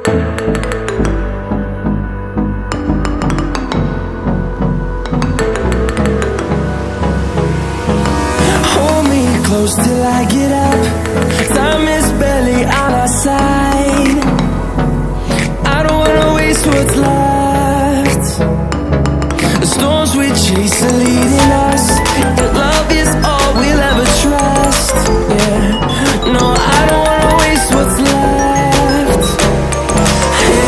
Hold me close till I get up. Time is barely on our side. I don't wanna waste what's left. The storms we chase are leading us, and love is all we'll ever trust. Yeah, no, I don't wanna waste what's left. Yeah.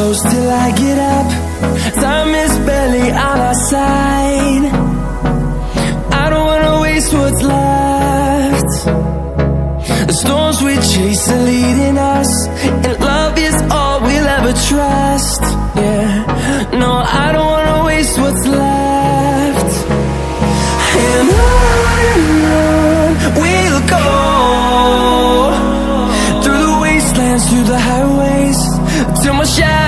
close till I get up. Time is barely on our side. I don't wanna waste what's left. The storms we chase are leading us, and love is all we'll ever trust. Yeah, no, I don't wanna waste what's left. And on we'll go, through the wastelands, through the highways, till my shadow